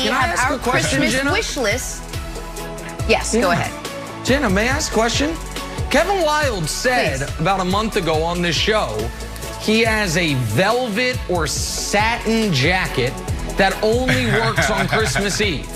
Can I ask our a question, Christmas Jenna? wish list. Yes, go ahead. Jenna, may I ask a question? Kevin Wilde said about a month ago on this show he has a velvet or satin jacket that only works on Christmas Eve.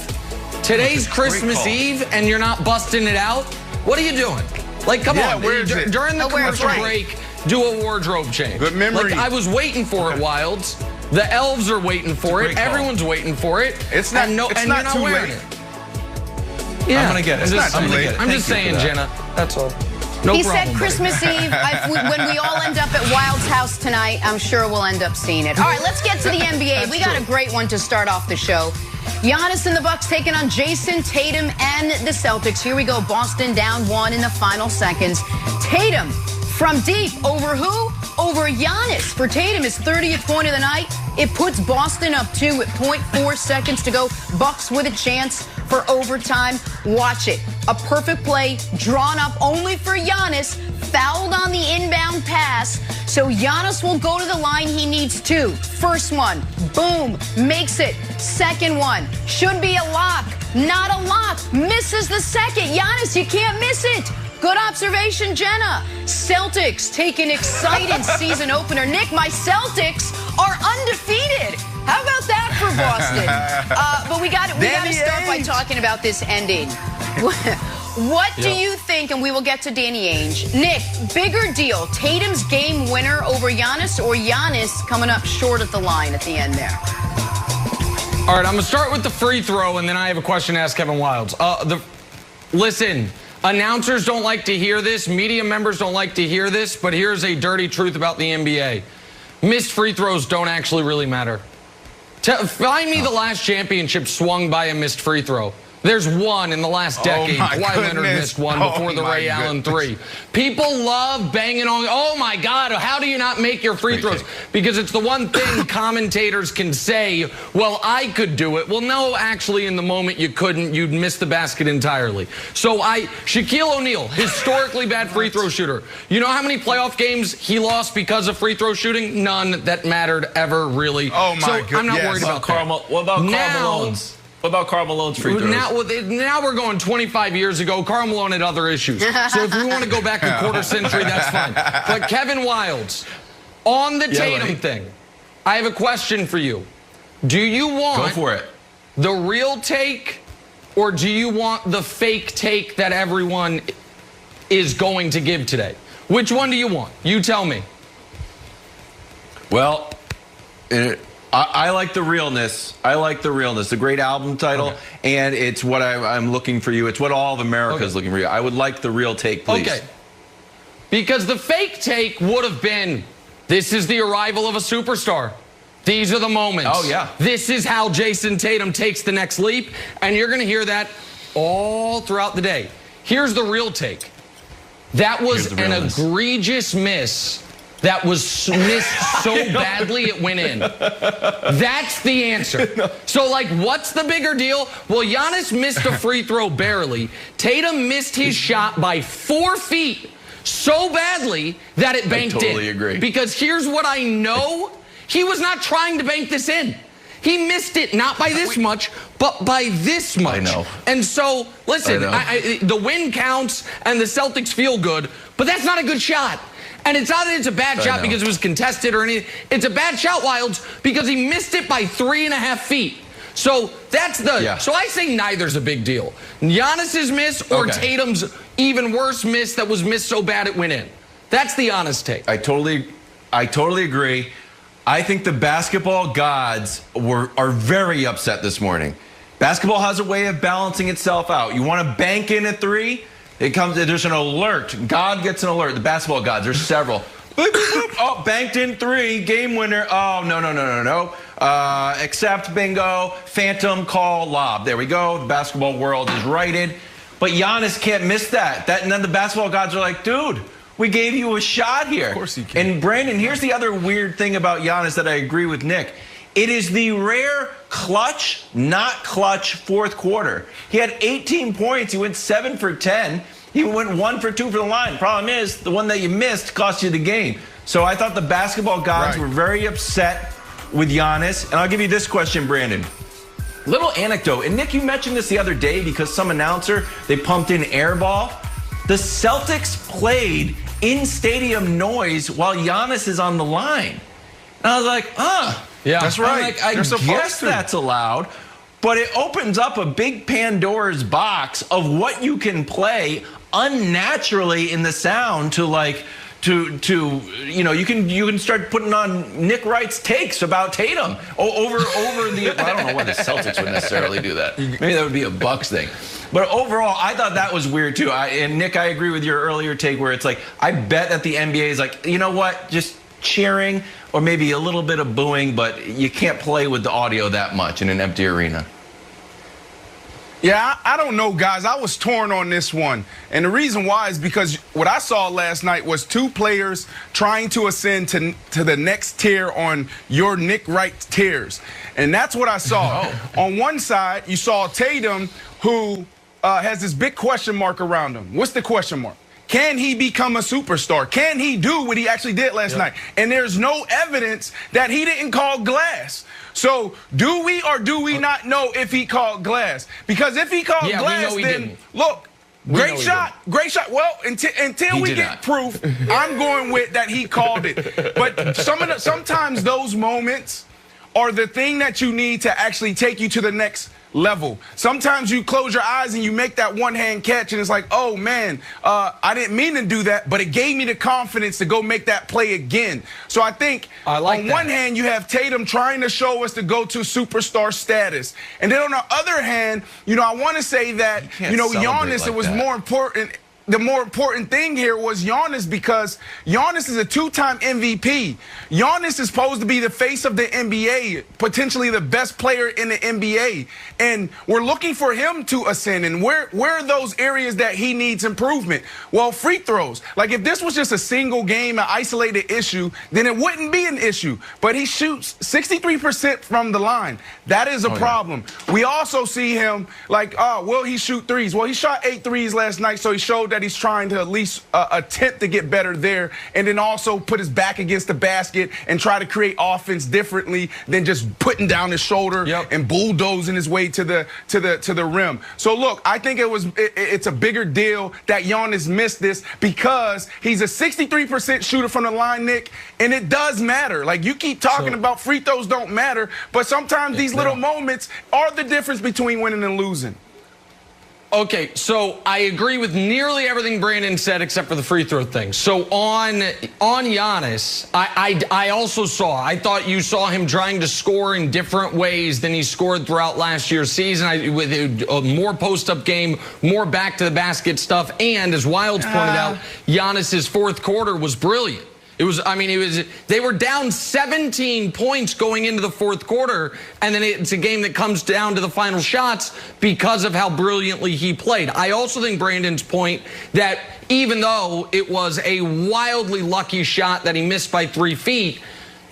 Today's Christmas Eve and you're not busting it out? What are you doing? Like, come on. During the commercial break, do a wardrobe change. Good memory. Like, I was waiting for it, Wildes. The elves are waiting for it. Everyone's waiting for it. It's not, and it's you're not not too wearing late. it. Yeah, I'm going to get it. I'm just saying, Jenna. That's all. No He problem, said Christmas Eve. When we all end up at Wild's house tonight, I'm sure we'll end up seeing it. All right, let's get to the NBA. We got a great one to start off the show. Giannis and the Bucks taking on Jayson Tatum and the Celtics. Here we go. Boston down 1 in the final seconds. Tatum from deep over who? Over Giannis. For Tatum, his 30th point of the night. It puts Boston up 2 with 0.4 seconds to go. Bucks with a chance for overtime. Watch it. A perfect play drawn up only for Giannis. Fouled on the inbound pass. So Giannis will go to the line he needs to. First one, boom, makes it. Second one, should be a lock. Not a lock. Misses the second. Giannis, you can't miss it. Good observation, Jenna. Celtics take an excited season opener. Nick, my Celtics are undefeated. How about that for Boston? But we got to start by talking about this ending. What do you think, and we will get to Danny Ainge. Nick, bigger deal, Tatum's game winner over Giannis or Giannis coming up short at the line at the end there? All right, I'm going to start with the free throw, and then I have a question to ask Kevin Wildes. Listen, announcers don't like to hear this. Media members don't like to hear this, but here's a dirty truth about the NBA. Missed free throws don't actually really matter. Find me the last championship swung by a missed free throw. There's one in the last decade. Kawhi Leonard missed one before the Ray Allen 3. People love banging on, oh my God, how do you not make your free throws? Because it's the one thing commentators can say, well, I could do it. Well, no, actually, in the moment you couldn't. You'd miss the basket entirely. So Shaquille O'Neal, historically bad free throw shooter. You know how many playoff games he lost because of free throw shooting? None that mattered ever, really. Oh, my goodness. I'm not worried about that. What about Karl Malone's? What about Karl Malone's free throws? Now we're going 25 years ago. Karl Malone had other issues. So if we want to go back a quarter century, that's fine. But Kevin Wildes, on the Tatum thing, I have a question for you. Do you want the real take, or do you want the fake take that everyone is going to give today? Which one do you want? You tell me. Well, I like the realness. I like the realness. The great album title, and it's what I'm looking for you. It's what all of America is looking for you. I would like the real take, please. Okay. Because the fake take would have been, this is the arrival of a superstar. These are the moments. Oh, yeah. This is how Jayson Tatum takes the next leap, and you're going to hear that all throughout the day. Here's the real take. That was an egregious miss. That was missed so badly it went in. That's the answer. So, like, what's the bigger deal? Well, Giannis missed a free throw barely. Tatum missed his shot by 4 feet so badly that it banked in. I totally agree. Because here's what I know. He was not trying to bank this in. He missed it not by this much, but by this much. I know. And so, listen, the win counts and the Celtics feel good, but that's not a good shot. And it's not that it's a bad shot because it was contested or anything. It's a bad shot, Wildes, because he missed it by 3.5 feet. So that's the. So I say neither's a big deal. Giannis's miss or Tatum's even worse miss that was missed so bad it went in. That's the honest take. I totally agree. I think the basketball gods are very upset this morning. Basketball has a way of balancing itself out. You want to bank in a 3? There's an alert. God gets an alert. The basketball gods, there's several. Boop, boop, boop. Oh, banked in 3, game winner. Oh, no. Accept, bingo, phantom call, lob. There we go. The basketball world is righted. But Giannis can't miss that. And then the basketball gods are like, dude, we gave you a shot here. Of course he can. And Brandon, here's the other weird thing about Giannis that I agree with Nick. It is the rare clutch, not clutch fourth quarter. He had 18 points. He went 7 for 10. He went 1 for 2 for the line. Problem is, the one that you missed cost you the game. So I thought the basketball gods were very upset with Giannis. And I'll give you this question, Brandon. Little anecdote, and Nick, you mentioned this the other day because some announcer, they pumped in air ball. The Celtics played in stadium noise while Giannis is on the line. And I was like, yeah, that's right. Like, I guess that's allowed, but it opens up a big Pandora's box of what you can play unnaturally in the sound to like, you know, you can start putting on Nick Wright's takes about Tatum over the. I don't know why the Celtics would necessarily do that. Maybe that would be a Bucks thing. But overall, I thought that was weird too. And Nick, I agree with your earlier take where it's like, I bet that the NBA is like, you know what, just cheering or maybe a little bit of booing, but you can't play with the audio that much in an empty arena. Yeah, I don't know, guys. I was torn on this one. And the reason why is because what I saw last night was two players trying to ascend to the next tier on your Nick Wright tiers. And that's what I saw. On one side, you saw Tatum, who has this big question mark around him. What's the question mark? Can he become a superstar? Can he do what he actually did last night? And there's no evidence that he didn't call glass. So do we or do we not know if he called glass? Because if he called glass, then look, great shot. Well, until we get proof, I'm going with that he called it. But sometimes those moments are the thing that you need to actually take you to the next level. Sometimes you close your eyes and you make that one-hand catch and it's like, oh man, I didn't mean to do that, but it gave me the confidence to go make that play again. So I think on one hand, you have Tatum trying to show us to go to superstar status. And then on the other hand, you know, I want to say that, you know, Giannis, it was more important. The more important thing here was Giannis, because Giannis is a two-time MVP. Giannis is supposed to be the face of the NBA, potentially the best player in the NBA. And we're looking for him to ascend. And where are those areas that he needs improvement? Well, free throws. Like, if this was just a single game, an isolated issue, then it wouldn't be an issue. But he shoots 63% from the line. That is a problem. We also see him like, will he shoot threes? Well, he shot 8 threes last night, so he showed that he's trying to at least attempt to get better there, and then also put his back against the basket and try to create offense differently than just putting down his shoulder and bulldozing his way to the rim. So look, I think it's a bigger deal that Giannis missed this because he's a 63% shooter from the line, Nick, and it does matter. Like, you keep talking about free throws don't matter, but sometimes these little moments are the difference between winning and losing. Okay, so I agree with nearly everything Brandon said except for the free throw thing. So on Giannis, I also I thought you saw him trying to score in different ways than he scored throughout last year's season, with a more post-up game, more back-to-the-basket stuff, and as Wilds pointed out, Giannis's fourth quarter was brilliant. They were down 17 points going into the fourth quarter, and then it's a game that comes down to the final shots because of how brilliantly he played. I also think Brandon's point that even though it was a wildly lucky shot that he missed by 3 feet,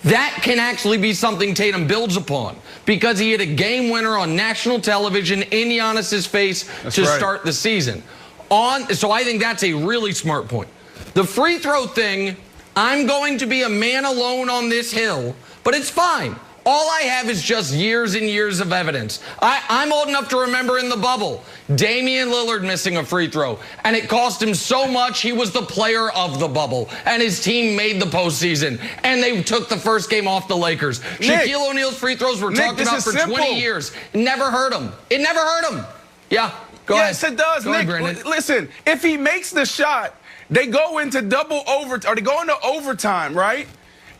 that can actually be something Tatum builds upon, because he hit a game winner on national television in Giannis's face to start the season. So I think that's a really smart point. The free throw thing, I'm going to be a man alone on this hill, but it's fine. All I have is just years and years of evidence. I'm old enough to remember in the bubble, Damian Lillard missing a free throw, and it cost him so much he was the player of the bubble, and his team made the postseason, and they took the first game off the Lakers. Shaquille O'Neal's free throws were talked about for 20 years. Never hurt him. It never hurt him. Yeah, go ahead. Yes, it does, Nick. Listen, if he makes the shot, they go into overtime, right?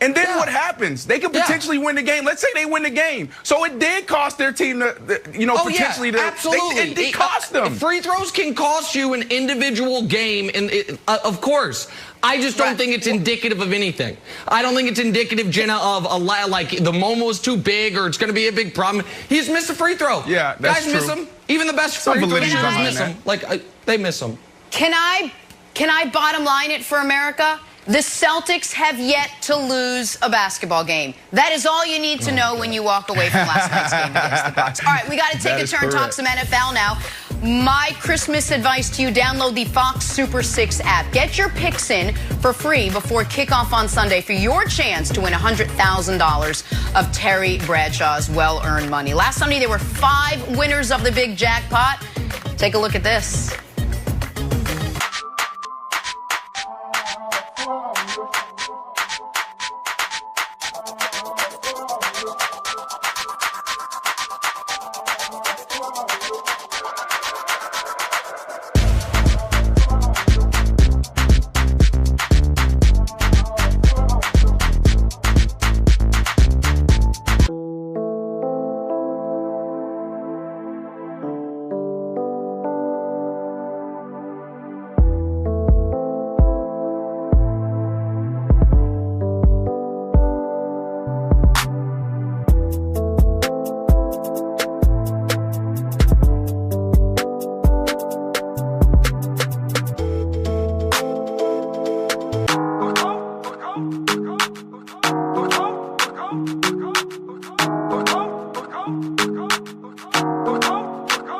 And then what happens? They could potentially win the game. Let's say they win the game. So it did cost their team, potentially. Absolutely. It did cost them. Free throws can cost you an individual game, and of course. I just don't think it's indicative of anything. I don't think it's indicative, Jenna, of like the moment was too big or it's going to be a big problem. He's missed a free throw. Yeah, that's Guys miss them. Even the best free throw shooters miss them. They miss them. Can I bottom line it for America? The Celtics have yet to lose a basketball game. That is all you need to know when you walk away from last night's game against the Bucks. All right, we got to take a turn, talk some NFL now. My Christmas advice to you, download the Fox Super 6 app. Get your picks in for free before kickoff on Sunday for your chance to win $100,000 of Terry Bradshaw's well-earned money. Last Sunday, there were 5 winners of the big jackpot. Take a look at this.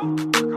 Go.